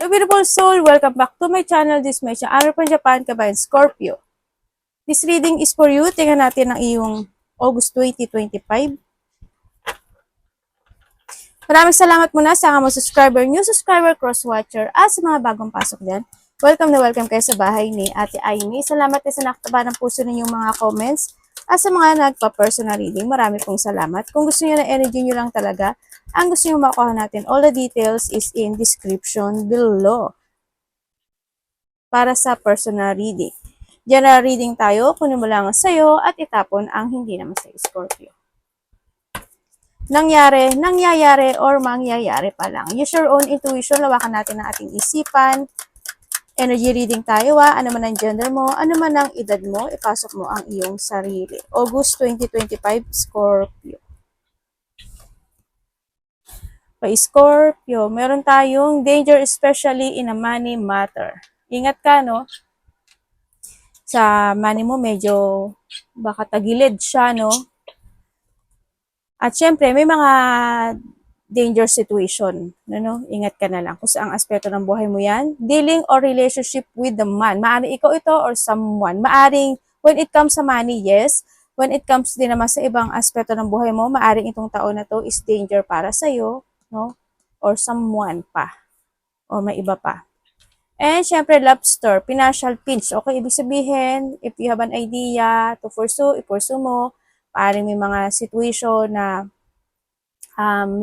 beautiful soul, welcome back to my channel. This is my channel from Japan, Kabayan Scorpio. This reading is for you. Tingnan natin ang iyong August 2025. Maraming salamat muna sa mga subscriber, new subscriber, cross-watcher, at sa mga bagong pasok dyan. Welcome na welcome kayo sa bahay ni Ate Aimee. Salamat din sa nakataba ng puso ninyong mga comments. At sa mga nagpa-personal reading, marami pong salamat. Kung gusto niyo na energy nyo lang talaga, ang gusto niyo makuha natin, all the details is in description below. Para sa personal reading. General reading tayo, kunin mo lang sa'yo at itapon ang hindi naman sa Scorpio. Nangyayari, or mangyayari pa lang. Use your own intuition, lawakan natin ang ating isipan. Energy reading tayo ano man ang gender mo, ano man ang edad mo, ipasok mo ang iyong sarili. August 2025, Scorpio. Pa Scorpio, meron tayong danger especially in a money matter. Ingat ka, no? Sa money mo, medyo baka tagilid siya, no? At syempre, may mga danger situation, no? Ingat ka na lang kung saang aspeto ng buhay mo yan. Dealing or relationship with the man. Maaring ikaw ito or someone. Maaring, when it comes sa money, yes. When it comes din naman sa ibang aspeto ng buhay mo, maaring itong taon na to is danger para sa'yo, no? Or someone pa. O may iba pa. And syempre, lobster, financial pinch. Okay, ibig sabihin, if you have an idea to pursue, i-pursue mo. Parang may mga situation na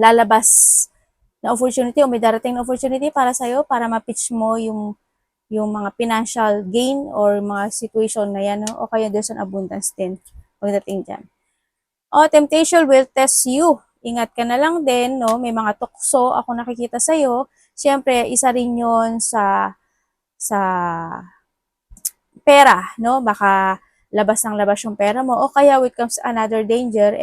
lalabas na opportunity o may darating na opportunity para sa'yo para ma-pitch mo yung mga financial gain or mga situation na yan. No? O kaya there's an abundance din pagdating dyan. O, temptation will test you. Ingat ka na lang din, no? May mga tukso ako nakikita sa'yo. Syempre, isa rin yun sa pera, no? Baka labas ng labas yung pera mo. O kaya when it comes another danger,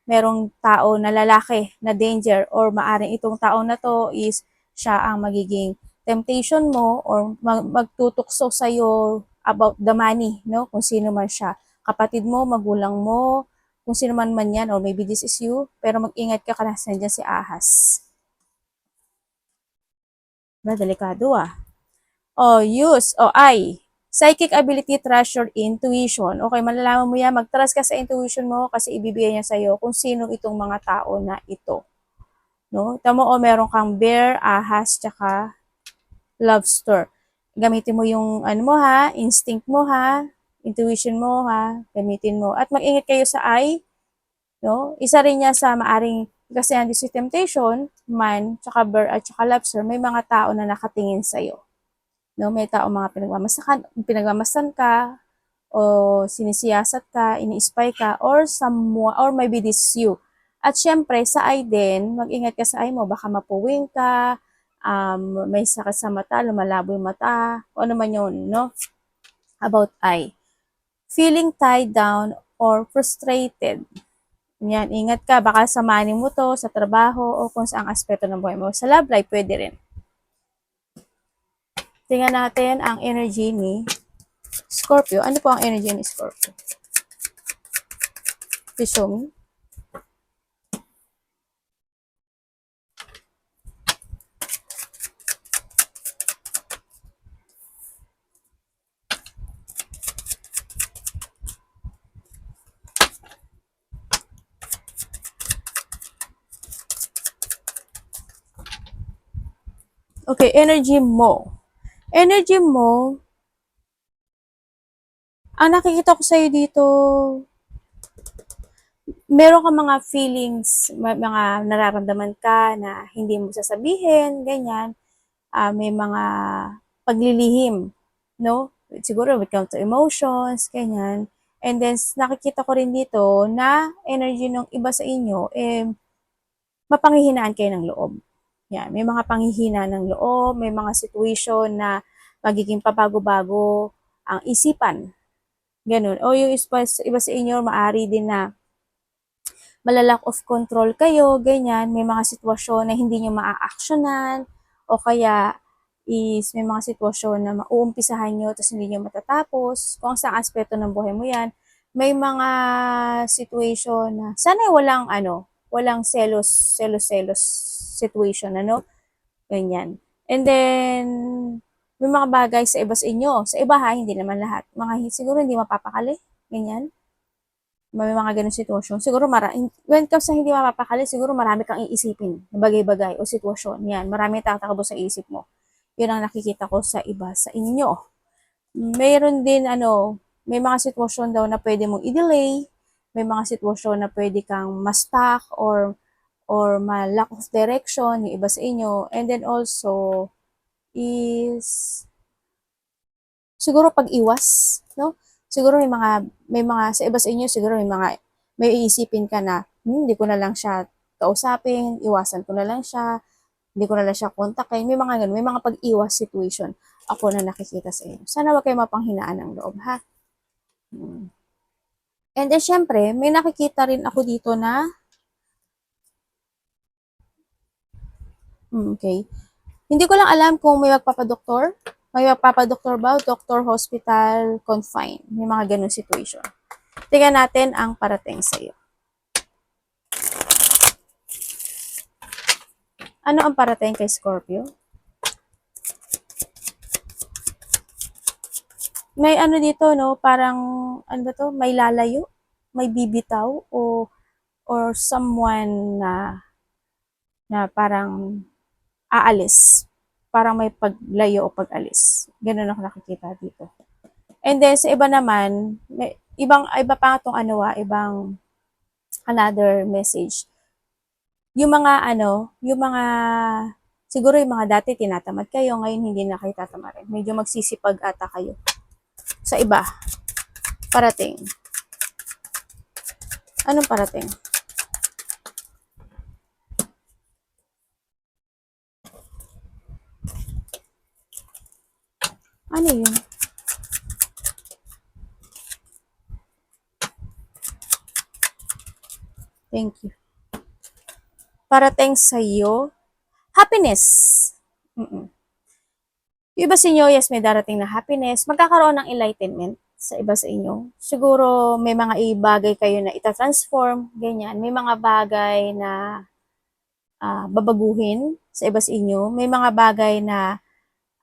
merong tao na lalaki na danger or maaring itong tao na to is siya ang magiging temptation mo or magtutukso sa'yo about the money, no? Kung sino man siya. Kapatid mo, magulang mo, kung sino man yan, or maybe this is you, pero mag-ingat ka kasi nandiyan si Ahas. Delikado psychic ability, trust your intuition. Okay, malalaman mo yan, mag-trust ka sa intuition mo kasi ibibigay niya sa'yo kung sino itong mga tao na ito. No? Tamo meron kang bear, ahas, tsaka lobster. Gamitin mo yung instinct mo intuition mo gamitin mo. At mag-ingat kayo sa eye, no? Isa rin niya sa maaring kasi yan si temptation, man, tsaka bear, at tsaka lobster, may mga tao na nakatingin sa'yo. No, may tao mga pinagmamasan ka, o sinisiyasat ka, ini-spy ka, or someone, or maybe this you. At syempre, sa eye din, mag-ingat ka sa eye mo, baka mapuwing ka, may sakit sa mata, lumalabo yung mata, o ano man yun, no? About eye. Feeling tied down or frustrated. Yan, ingat ka, baka sa money mo to, sa trabaho, o kung saang aspeto ng buhay mo. Sa love life, pwede rin. Tingnan natin ang energy ni Scorpio. Ano po ang energy ni Scorpio? Please show me. Okay, energy mo. Energy mo, ang nakikita ko sa'yo dito, meron ka mga feelings, mga nararamdaman ka na hindi mo sasabihin, ganyan. May mga paglilihim, no? Siguro when it comes to emotions, ganyan. And then, nakikita ko rin dito na energy ng iba sa inyo, mapanghihinaan kayo ng loob. Yan, may mga panghihina ng loob, may mga situation na magiging pabago-bago ang isipan. Ganun. O yung iba sa inyo, maari din na malalack of control kayo, ganyan. May mga sitwasyon na hindi nyo maa-actionan, o kaya is may mga sitwasyon na mauumpisahan nyo tapos hindi nyo matatapos. Kung saan aspeto ng buhay mo yan, may mga situation na sana walang selos situation, ganyan. And then, may mga bagay sa iba sa inyo. Sa iba ha, hindi naman lahat. Siguro hindi mapapakali. Ganyan. May mga ganun sitwasyon. Siguro when it comes sa hindi mapapakali, siguro marami kang iisipin na bagay-bagay o sitwasyon. Yan, marami tatakbo sa isip mo. Yun ang nakikita ko sa iba sa inyo. Mayroon din may mga sitwasyon daw na pwede mong i-delay, may mga sitwasyon na pwede kang ma-stuck or ma-lack of direction yung iba sa inyo. And then also is siguro pag-iwas, no? Siguro may mga sa iba sa inyo siguro may iisipin ka na, hindi ko na lang siya kausapin, iwasan ko na lang siya, hindi ko na lang siya kontakin. May mga ganun, may mga pag-iwas situation ako na nakikita sa inyo. Sana wag kayo mapanghinaan ng loob, ha? And then, syempre, may nakikita rin ako dito na, okay, hindi ko lang alam kung may magpapadoktor. May magpapadoktor ba? Doctor, hospital, confine. May mga ganun situation. Tingnan natin ang parating sa iyo. Ano ang parating kay Scorpio? May dito, no? Parang, ano ba to? May lalayo? May bibitaw? Or someone na parang aalis. Parang may paglayo o pag-alis. Ganun ako nakikita dito. And then, sa iba naman, iba pa itong ibang another message. Yung mga siguro yung mga dati tinatamad kayo, ngayon hindi na kayo tatamarin. Medyo magsisipag ata kayo. Sa iba, parating. Anong parating? Ano yun? Thank you. Parating sa'yo, happiness. Mm-mm. Yung iba sa inyo, yes, may darating na happiness. Magkakaroon ng enlightenment sa iba sa inyo. Siguro may mga bagay kayo na itatransform, ganyan. May mga bagay na babaguhin sa iba sa inyo. May mga bagay na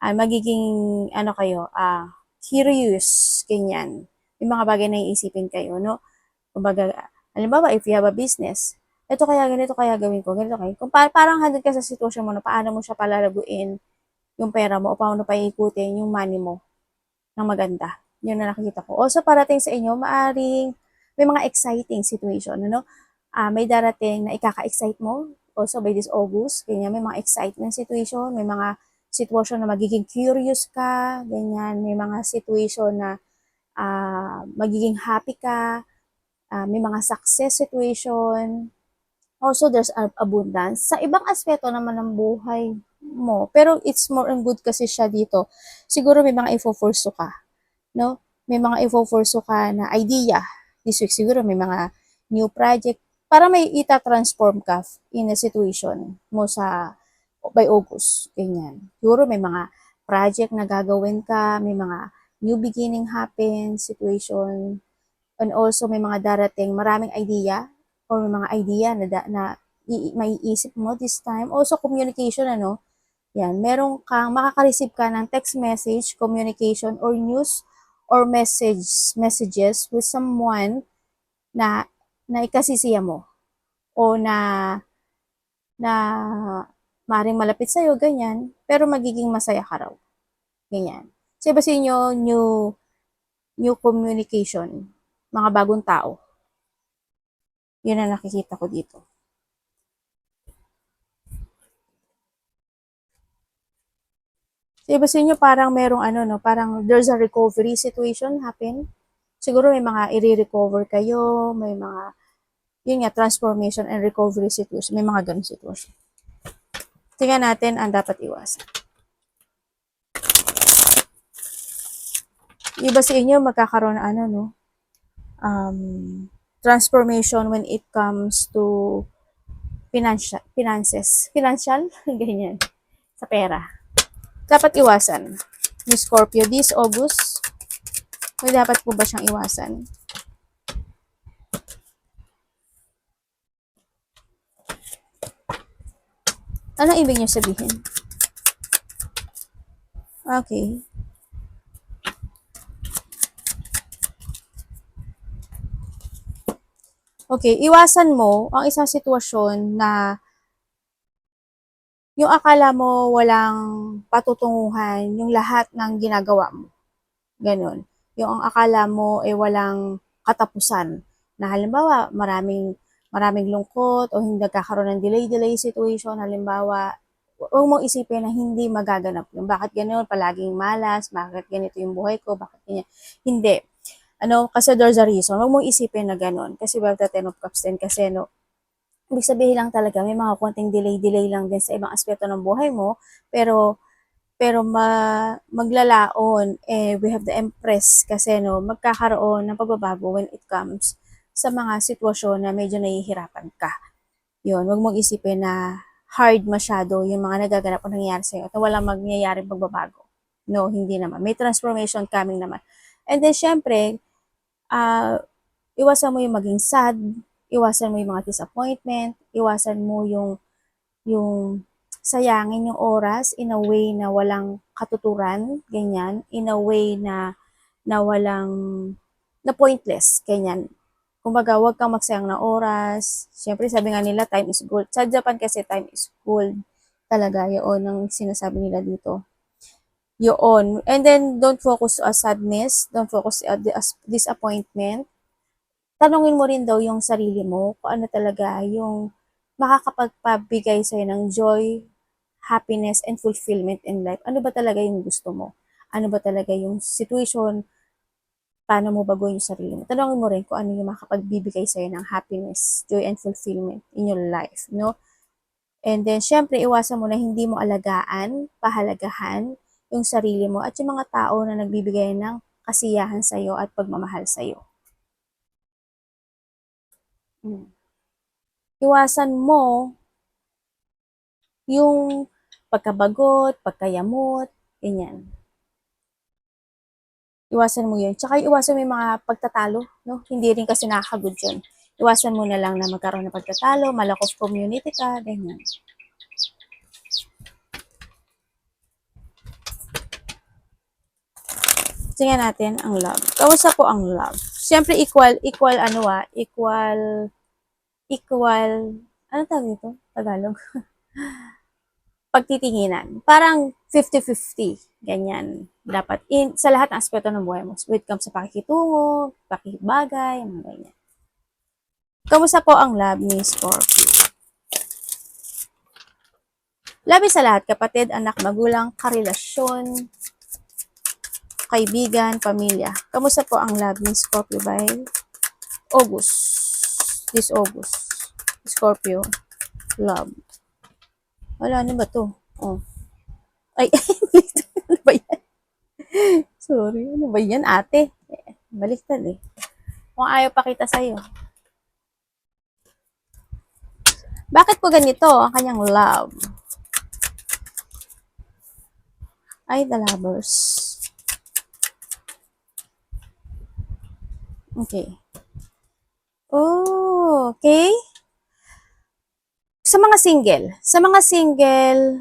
magiging kayo, curious, ganyan. May mga bagay na iisipin kayo, no? Kumbaga, halimbawa, if you have a business, ito kaya ganito kaya gawin ko, ganito kaya. Kung parang handod ka sa sitwasyon mo na paano mo siya palalaguin yung pera mo o paano pa iikutin yung money mo ng maganda. Yun na nakikita ko. Also, parating sa inyo, may mga exciting situation, ano? May darating na ikaka-excite mo. Also, by this August, ganyan, may mga excitement situation, may mga situation na magiging curious ka, ganyan, may mga situation na magiging happy ka, may mga success situation. Also, there's abundance. Sa ibang aspeto naman ng buhay mo, pero it's more on good kasi siya dito. Siguro may mga ifo-force ka, no? May mga ifo-force ka na idea. This week siguro may mga new project para may ita-transform ka in a situation mo by August. Ganyan. Siguro may mga project na gagawin ka, may mga new beginning happen, situation, and also may mga darating, maraming idea, or may mga idea na maiisip mo this time. Also, communication, yan, makaka-receive ka ng text message, communication, or news, or messages with someone na ikasisiya mo, o na maring malapit sa'yo, ganyan, pero magiging masaya ka raw. Ganyan. So, iba sa inyo, new communication, mga bagong tao. Yun ang nakikita ko dito. So, iba sa inyo, parang merong parang there's a recovery situation happen. Siguro may mga i-recover kayo, may mga, yun nga, transformation and recovery situation. May mga ganun situation. Tingnan natin ang dapat iwasan. Iba sa inyo, magkakaroon transformation when it comes to finances. Financial? Ganyan. Sa pera. Dapat iwasan. Ni Scorpio, this August, may dapat po ba siyang iwasan? Anong ibig niyo sabihin? Okay. Okay, iwasan mo ang isang sitwasyon na yung akala mo walang patutunguhan yung lahat ng ginagawa mo. Gano'n. Yung ang akala mo ay walang katapusan. Na halimbawa, maraming maraming lungkot o hindi nagkakaroon ng delay situation. Halimbawa, huwag mong isipin na hindi magaganap yun. Bakit gano'n? Palaging malas, bakit ganito yung buhay ko, bakit ganyan. Hindi. Ano, kasi there's a reason. Huwag mong isipin na gano'n. Kasi we have the Ten of Cups din. Kasi no, ibig sabihin lang talaga, may mga konting delay lang din sa ibang aspeto ng buhay mo. Pero maglalaon, we have the Empress kasi no, magkakaroon ng pagbabago when it comes sa mga sitwasyon na medyo nahihirapan ka. Yun, wag mong isipin na hard masyado yung mga nagaganap o nangyayari sa'yo at walang mangyayaring pagbabago. No, hindi naman. May transformation coming naman. And then, syempre, uh, iwasan mo yung maging sad, iwasan mo yung mga disappointment, iwasan mo yung sayangin yung oras in a way na walang katuturan, ganyan, in a way na walang, na pointless, ganyan. Kumbaga, huwag kang magsayang ng oras. Siyempre, sabi nga nila, time is gold. Sa Japan kasi, time is gold. Talaga, yun ang sinasabi nila dito. Yun. And then, don't focus on sadness. Don't focus on disappointment. Tanungin mo rin daw yung sarili mo kung ano talaga yung makakapagpabigay sa'yo ng joy, happiness, and fulfillment in life. Ano ba talaga yung gusto mo? Ano ba talaga yung situation? Paano mo baguhin yung sarili mo? Tanungin mo rin kung ano yung makapagbibigay sa'yo ng happiness, joy, and fulfillment in your life, no? And then, syempre, iwasan mo na hindi mo alagaan, pahalagahan yung sarili mo at yung mga tao na nagbibigay ng kasiyahan sa'yo at pagmamahal sa'yo. Hmm. Iwasan mo yung pagkabagot, pagkayamot, ganyan. Iwasan mo yun. Tsaka iwasan mo yung mga pagtatalo, no? Hindi rin kasi nakakagod yun. Iwasan mo na lang na magkaroon ng pagtatalo, malack of community ka, ganyan. Tingnan natin ang love. Kamusta po ang love? Siyempre equal equal, ano tawag dito? Tagalog? Pagtitinginan. Parang 50-50. Ganyan. Dapat sa lahat ng aspeto ng buhay mo. When it comes sa pakikitungo, pakikibagay, mga ganyan. Kamusta po ang love ni Scorpio? Labi sa lahat, kapatid, anak, magulang, karelasyon, kaibigan, pamilya. Kamusta po ang love ni Scorpio by August? This August. Scorpio, love. Wala, ano ba to? Oh. Ay, ano ba yan? Sorry, ano ba yan, ate? Baliktad eh. Kung ayaw pakita sa'yo. Bakit po ganito ang kanyang love? Ay, the lovers. Okay. Oh, okay. Sa mga single,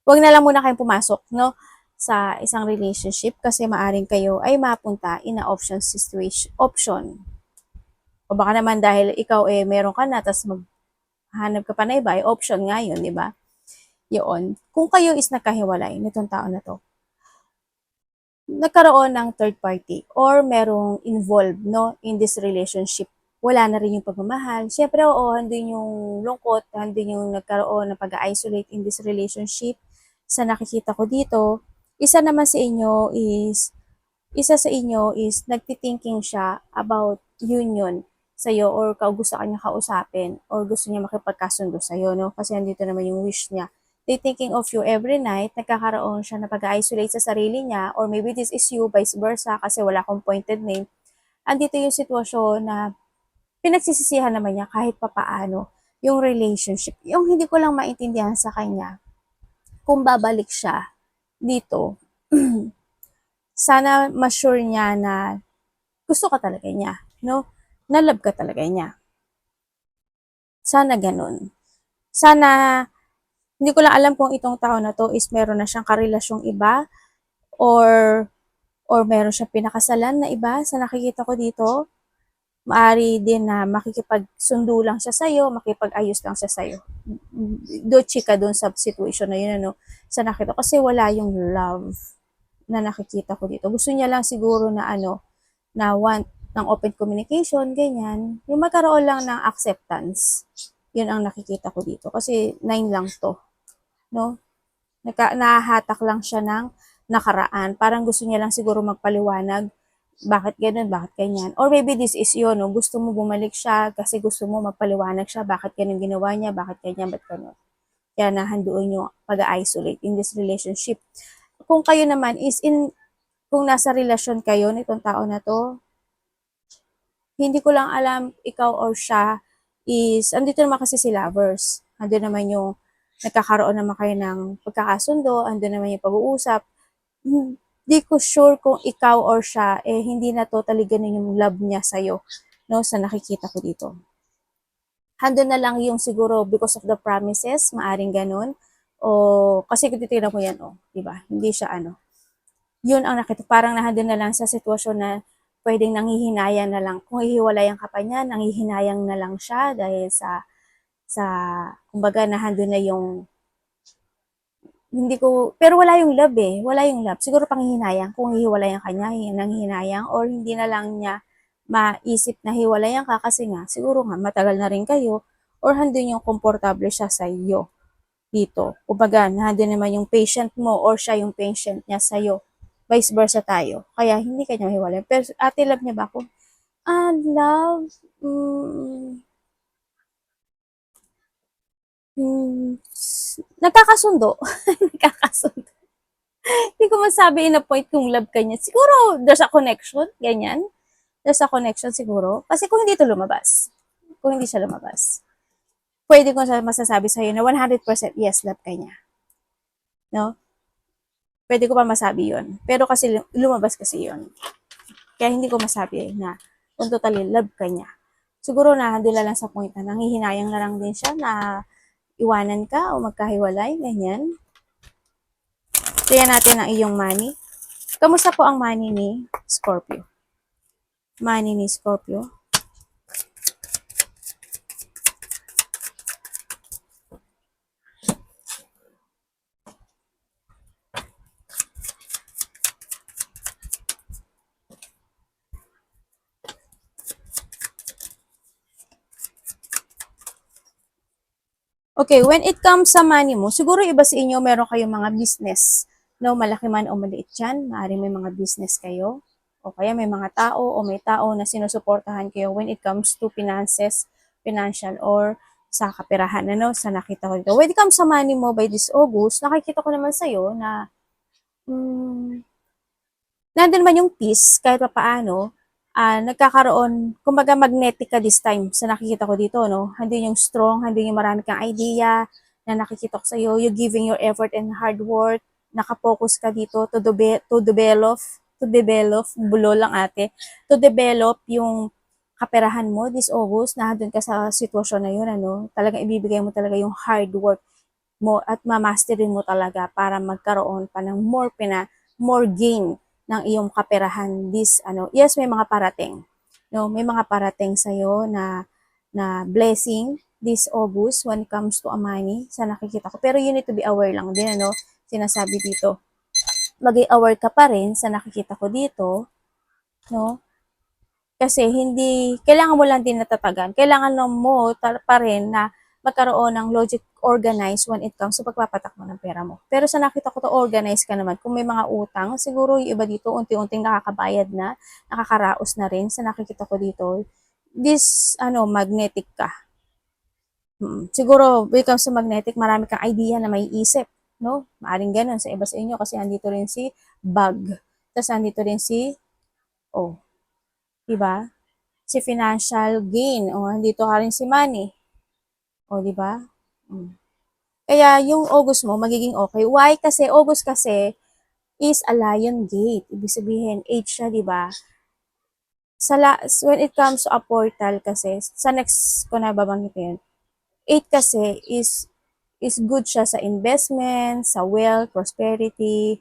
wag na lang muna kayong pumasok, no? Sa isang relationship kasi maaring kayo ay mapunta in a option situation, option. O baka naman dahil ikaw meron ka na, tapos maghanap ka pa na iba, option nga yun, di ba? Yun. Kung kayo is nagkahiwalay nitong tao na to, nagkaroon ng third party or merong involved no in this relationship, wala na rin yung pagmamahal. Siyempre, oo, andun yung lungkot, andun yung nagkaroon ng pag-isolate in this relationship. Sa nakikita ko dito, isa naman sa inyo is, isa sa inyo is nagtithinking siya about union sa'yo or gusto kanya kausapin or gusto niya makipagkasundo sa'yo, no? Kasi andito naman yung wish niya. They thinking of you every night, nagkakaroon siya na pag-isolate sa sarili niya, or maybe this is you, vice versa, kasi wala akong pointed name. Andito yung sitwasyon na pinagsisisihan naman niya kahit papaano yung relationship. Yung hindi ko lang maintindihan sa kanya, kung babalik siya dito, sana ma-sure niya na gusto ka talaga niya, no? Na love ka talaga niya. Sana ganun. Sana Hindi ko lang alam kung itong tao na to is meron na siyang karelasyong iba or meron siyang pinakasalan na iba sa nakikita ko dito. Maari din na makikipagsundo lang siya sa'yo, makipag-ayos lang siya sa'yo. Do chika dun sa situation na yun, ano, sa nakita kasi wala yung love na nakikita ko dito. Gusto niya lang siguro na ano, na want ng open communication, ganyan. Yung magkaroon lang ng acceptance. Yun ang nakikita ko dito. Kasi 9 lang to, no? Nahahatak lang siya ng nakaraan. Parang gusto niya lang siguro magpaliwanag bakit ganun, bakit ganyan. Or maybe this is yun, no? Gusto mo bumalik siya kasi gusto mo magpaliwanag siya bakit ganun ginawa niya, bakit ganyan, ba't ganun. Kaya nahanduin yung pag-isolate in this relationship. Kung kayo naman is kung nasa relasyon kayo nitong tao na to, hindi ko lang alam ikaw or siya is, andito naman kasi si lovers. Andun naman yung nagkakaroon naman kayo ng pagkakasundo, andun naman yung pag-uusap. Hindi ko sure kung ikaw or siya, hindi na totally ganun yung love niya sa'yo, no, sa nakikita ko dito. Handun na lang yung siguro because of the promises, maaring ganun. O, kasi kung titignan mo yan, di ba? Hindi siya ano. Yun ang nakita, parang nahandun na lang sa sitwasyon na pwedeng nanghihinayang na lang. Kung hihiwalayan ka pa niya, nanghihinayang na lang siya dahil sa, kumbaga, nahandun na yung hindi ko, pero wala yung love eh. Wala yung love. Siguro panghihinayang. Kung hihiwalayan ka niya, nanghihinayang, or hindi na lang niya maisip na hiwalayan ka kasi nga, siguro nga, matagal na rin kayo, or handun yung komportable siya sa iyo dito. Kumbaga, nandun naman yung patient mo, or siya yung patient niya sa iyo. Vice versa tayo. Kaya, hindi kanya hiwalayan. Pero, ate, love niya ba ako? Love, mm, nagkakasundo. Nagkakasundo. Hindi ko masabi in a point kung love ka niya. Siguro, there's a connection, ganyan. There's a connection siguro. Kasi kung hindi ito lumabas, kung hindi siya lumabas, pwede ko masasabi sa'yo na 100% yes, love ka niya. No? Pwede ko pa masabi yon. Pero kasi lumabas kasi yon. Kaya hindi ko masabi na kung totally love ka niya. Siguro na doon lang sa point na nanghihinayang na lang din siya na iwanan ka o magkahiwalay, ganyan. Kaya natin ang iyong money. Kamusta po ang money ni Scorpio? Money ni Scorpio. Okay, when it comes sa money mo, siguro iba sa inyo, meron kayong mga business. No, malaki man o maliit yan, maaaring may mga business kayo. O kaya may mga tao o may tao na sinusuportahan kayo when it comes to finances, financial or sa kaperahan, ano, sa nakita ko dito. When it comes sa money mo by this August, nakikita ko naman sa'yo na nandun man yung peace kahit pa paano, nagkakaroon, kumbaga magnetic ka this time sa nakikita ko dito, no? Handun yung strong, handun yung marami kang idea na nakikita ko sa'yo, you giving your effort and hard work, nakapokus ka dito to develop, bulo lang ate, to develop yung kaperahan mo this August, na doon ka sa sitwasyon na yun, ano, talagang ibibigay mo talaga yung hard work mo at mamasterin mo talaga para magkaroon pa ng more gain ng iyong kaperahan this ano. Yes, may mga parating. No, may mga parating sa iyo na blessing this August when it comes to a money sa nakikita ko. Pero you need to be aware lang din, ano, sinasabi dito. Maging aware ka pa rin sa nakikita ko dito, no? Kasi hindi, kailangan mo lang din natatagan. Kailangan mo pa rin na magkaroon ng logic organized when it comes sa pagpapatakbo ng pera mo. Pero sa nakita ko to, organize ka naman. Kung may mga utang, siguro yung iba dito, unti-unting nakakabayad na, nakakaraos na rin. Sa nakikita ko dito, this, magnetic ka. Siguro, when it comes to magnetic, marami kang idea na may isip. No? Maaring ganun sa iba sa inyo kasi andito rin si bug. Tapos andito rin si, diba? Si financial gain. O, andito ka rin si money. O, di ba? Kaya yung August mo magiging okay. Why? Kasi August kasi is a lion gate. Ibig sabihin, 8 siya, di ba? When it comes to a portal kasi, sa next ko na babanggit yun, 8 kasi is is good siya sa investment, sa wealth, prosperity,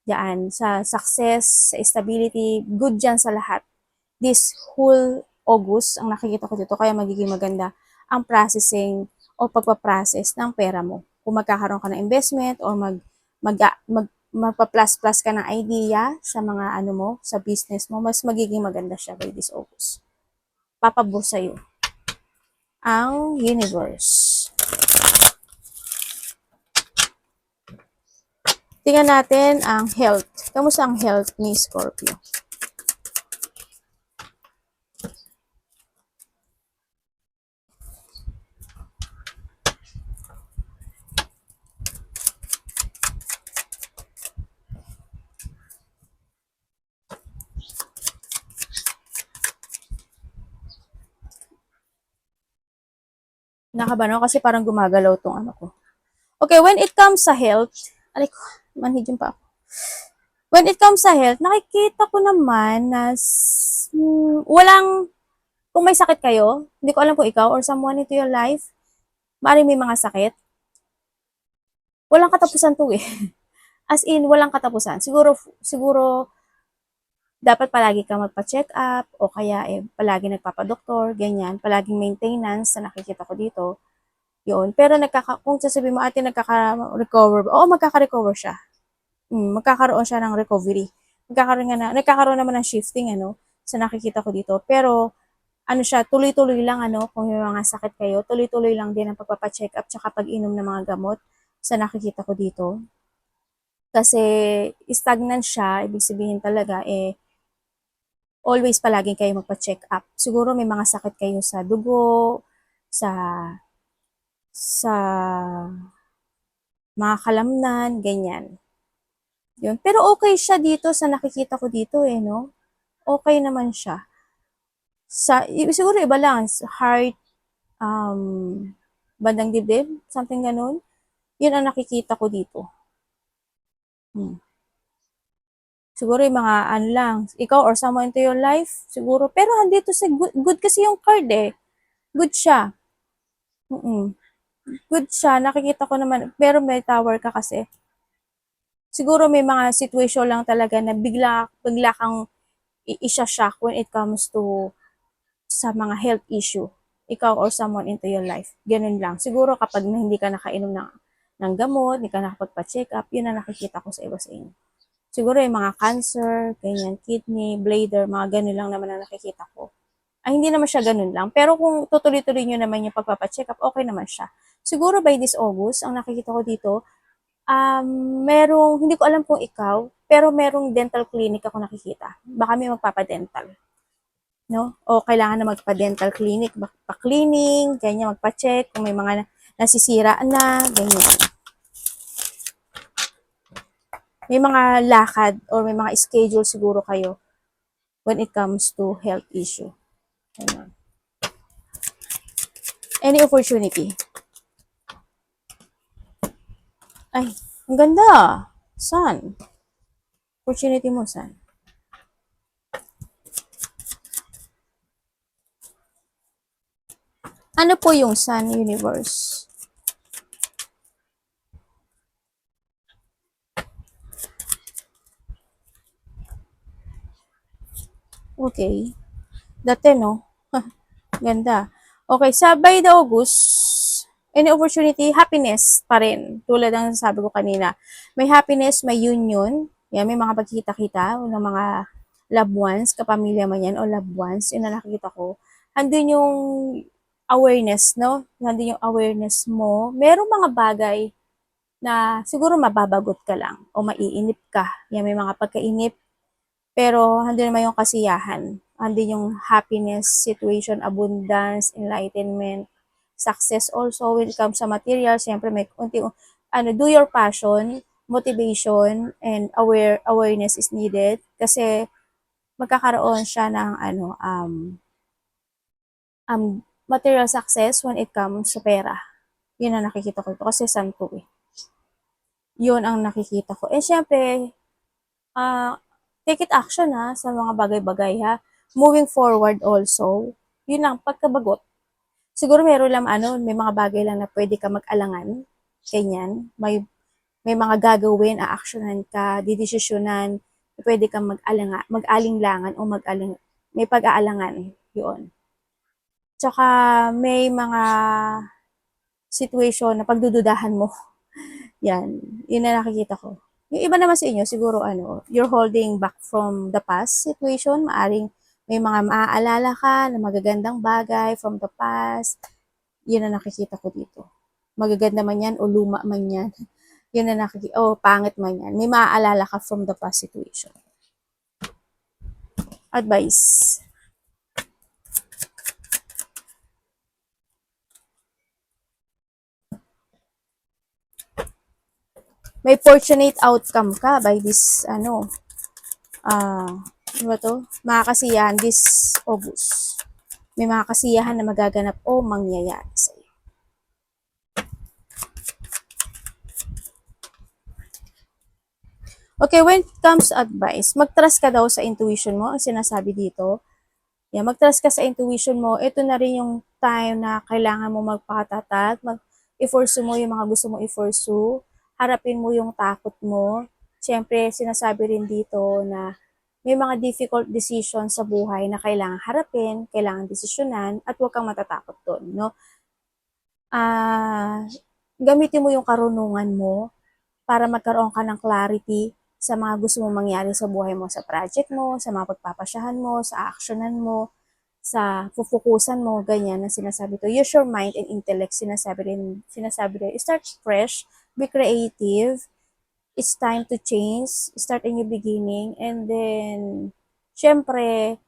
diyan, sa success, sa stability, good dyan sa lahat. This whole August, ang nakikita ko dito, kaya magiging maganda ang processing o pagpaprocess ng pera mo. Kung magkakaroon ka ng investment or magpa-plus-plus ka ng idea sa mga ano mo, sa business mo, mas magiging maganda siya by this August. Papabor sa'yo ang universe. Tingnan natin ang health. Kamusta ang health ni Scorpio? Nakabano kasi parang gumagalaw tong ano ko. Okay, when it comes sa health, alay ko, manhidyon pa ako. When it comes sa health, nakikita ko naman na walang, kung may sakit kayo, hindi ko alam kung ikaw or someone into your life, maaaring may mga sakit, walang katapusan to eh. As in, walang katapusan. Siguro, dapat palagi kang magpa-check up o kaya palagi nagpapadoktor, ganyan, palaging maintenance na nakikita ko dito. Yun. Pero kung sasabihin mo ate nagkaka-recover, oo magkaka-recover siya. Magkakaroon siya ng recovery. Nagkakaroon naman ng shifting sa nakikita ko dito. Pero ano siya, tuloy-tuloy lang kung may mga sakit kayo, tuloy-tuloy lang din ang pagpapa-check up tsaka pag-inom ng mga gamot sa nakikita ko dito. Kasi stagnant siya, ibig sabihin talaga always palaging kayo magpa-check up. Siguro may mga sakit kayo sa dugo, sa mga kalamnan, ganyan. Yun. Pero okay siya dito sa nakikita ko dito no? Okay naman siya. Siguro iba lang, heart, bandang dibdib, something ganun. Yun ang nakikita ko dito. Siguro yung mga ano lang, ikaw or someone into your life, siguro. Pero andito sa good kasi yung card Good siya. Good siya. Nakikita ko naman, pero may tower ka kasi. Siguro may mga situation lang talaga na bigla kang i-shock when it comes to sa mga health issue. Ikaw or someone into your life. Ganun lang. Siguro kapag hindi ka nakainom ng gamot, hindi ka nakapagpa-check up, yun ang nakikita ko sa iba sa inyo. Siguro yung mga cancer, ganyan, kidney, bladder, mga ganun lang naman ang nakikita ko. Ay, hindi naman siya ganun lang. Pero kung tutuloy-tuloy nyo naman yung pagpapacheck up, okay naman siya. Siguro by this August, ang nakikita ko dito, hindi ko alam kung ikaw, pero merong dental clinic ako nakikita. Baka may magpapadental. No? O kailangan na magpa-dental clinic, pa-cleaning, ganyan, magpa-check, kung may mga nasisira na, ganyan. May mga lakad or may mga schedule siguro kayo when it comes to health issue. Ganyan. Any opportunity. Ay, ang ganda. Sun. Opportunity mo, sun. Ano po yung sun universe? Okay. Dati, no? Ganda. Okay, sa by the August, any opportunity, happiness pa rin. Tulad ng sabi ko kanina. May happiness, may union. Yan, may mga pagkita-kita ng mga loved ones, kapamilya man yan o loved ones. Yun na nakikita ko. Andun yung awareness, no? Andun yung awareness mo. Merong mga bagay na siguro mababagot ka lang o maiinip ka. Yan, may mga pagkainip. Pero andun naman yung kasiyahan. Andun yung happiness, situation, abundance, enlightenment, success also when it comes sa material. Siyempre may do your passion, motivation, and awareness is needed. Kasi magkakaroon siya ng material success when it comes sa pera. Yun ang nakikita ko ito kasi santo Yun ang nakikita ko. And syempre, take it action sa mga bagay-bagay Moving forward also, yun ang pagkabagot. Siguro meron lang may mga bagay lang na pwede ka mag-alangan. ganyan. May mga gagawin, aaksyonan ka, didesisyonan, pwede kang mag-alinlangan o may pag-aalangan, yun. Tsaka may mga situation na pagdududahan mo. Yan, yun na nakikita ko. Yung iba naman sa inyo, siguro you're holding back from the past situation. Maaring may mga maaalala ka na magagandang bagay from the past. Yun na nakikita ko dito. Magaganda man yan o luma man yan. Yun na nakikita, pangit man yan. May maaalala ka from the past situation. Advice. May fortunate outcome ka by this, ano ba to? Makakasiyahan this August. May mga kasiyahan na magaganap o mangyayari sa iyo. Okay, when it comes to advice, mag-trust ka daw sa intuition mo, ang sinasabi dito. Yeah, mag-trust ka sa intuition mo. Ito na rin yung time na kailangan mo magpakatatag, i-pursue mo yung mga gusto mo i-pursue, harapin mo yung takot mo. Siyempre, sinasabi rin dito na may mga difficult decisions sa buhay na kailangan harapin, kailangan desisyonan, at huwag kang matatakot doon, no? Gamitin mo yung karunungan mo para magkaroon ka ng clarity sa mga gusto mong mangyari sa buhay mo, sa project mo, sa mga pagpapasyahan mo, sa actionan mo, sa fufukusan mo, ganyan na sinasabi to. Use your mind and intellect, sinasabi rin, start fresh, be creative, it's time to change, start a new beginning, and then, syempre,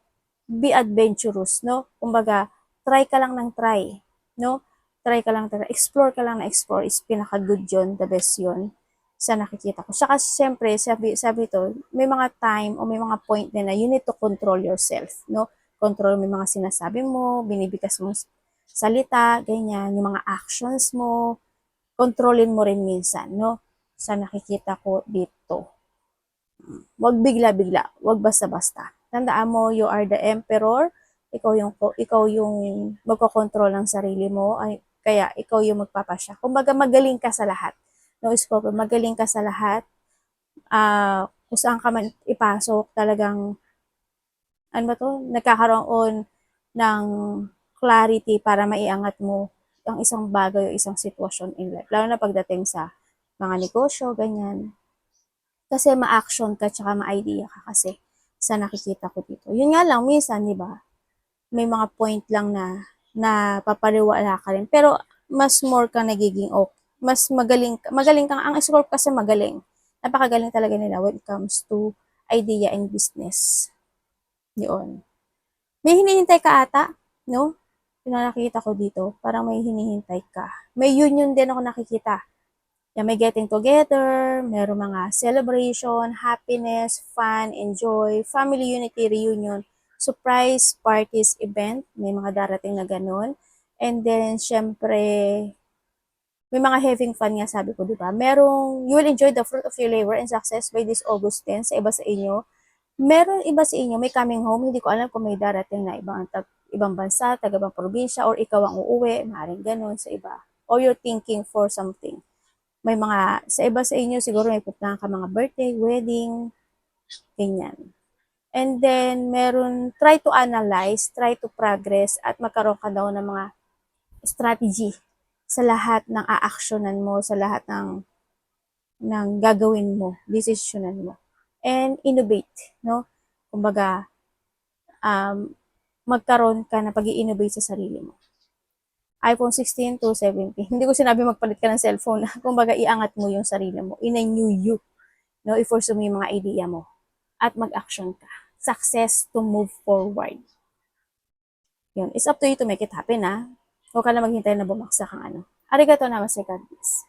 be adventurous, no? Kumbaga, try ka lang ng try, no? Try ka lang, explore ka lang na explore is pinaka-good yun, the best yun sa nakikita ko. Saka, syempre, sabi to, may mga time o may mga point din na you need to control yourself, no? Control mo yung mga sinasabi mo, binibigas mo salita, ganyan, yung mga actions mo, kontrolin mo rin minsan, no? Sa nakikita ko dito. Huwag bigla-bigla, huwag basta-basta. Tandaan mo, you are the emperor, ikaw yung magkokontrol ng sarili mo, kaya ikaw yung magpapasya. Kumbaga magaling ka sa lahat. No, Scorpio, magaling ka sa lahat. Kung saan ka man ipasok, talagang nagkakaroon ng clarity para maiangat mo ang isang bagay o isang sitwasyon in life. Lalo na pagdating sa mga negosyo, ganyan. Kasi ma-action ka, tsaka ma-idea ka kasi sa nakikita ko dito. Yun nga lang, minsan, di ba, may mga point lang na papariwala ka rin. Pero, mas more ka nagiging okay. Mas magaling kang, ang Scorpio kasi magaling. Napakagaling talaga nila when it comes to idea and business. Yun. May hinihintay ka ata, no? Yung nakikita ko dito, parang may hinihintay ka. May union din ako nakikita. Yan, may getting together, meron mga celebration, happiness, fun, enjoy, family unity, reunion, surprise parties, event, may mga darating na ganun. And then, syempre, may mga having fun nga sabi ko, di ba? You will enjoy the fruit of your labor and success by this August 10 sa iba sa inyo. Meron iba sa inyo, may coming home, hindi ko alam kung may darating na ibang bansa, taga-ibang probinsya, or ikaw ang uuwi, maaaring ganun sa iba. Or you're thinking for something. May mga, sa iba sa inyo, siguro may pupuntahan ka mga birthday, wedding, ganyan. And then, try to analyze, try to progress, at magkaroon ka daw ng mga strategy sa lahat ng aaksyonan mo, sa lahat ng gagawin mo, desisyonan mo. And innovate, no? Kumbaga, magkaroon ka na pag-i-innovate sa sarili mo. iPhone 16 to 17. Hindi ko sinabi magpalit ka ng cellphone. Kumbaga, iangat mo yung sarili mo. In a new you. No? I-force mo yung mga idea mo. At mag-action ka. Success to move forward. Yun. It's up to you to make it happen, ha? Huwag ka na maghintay na bumaksak ang ano. Arigato namaste, God bless.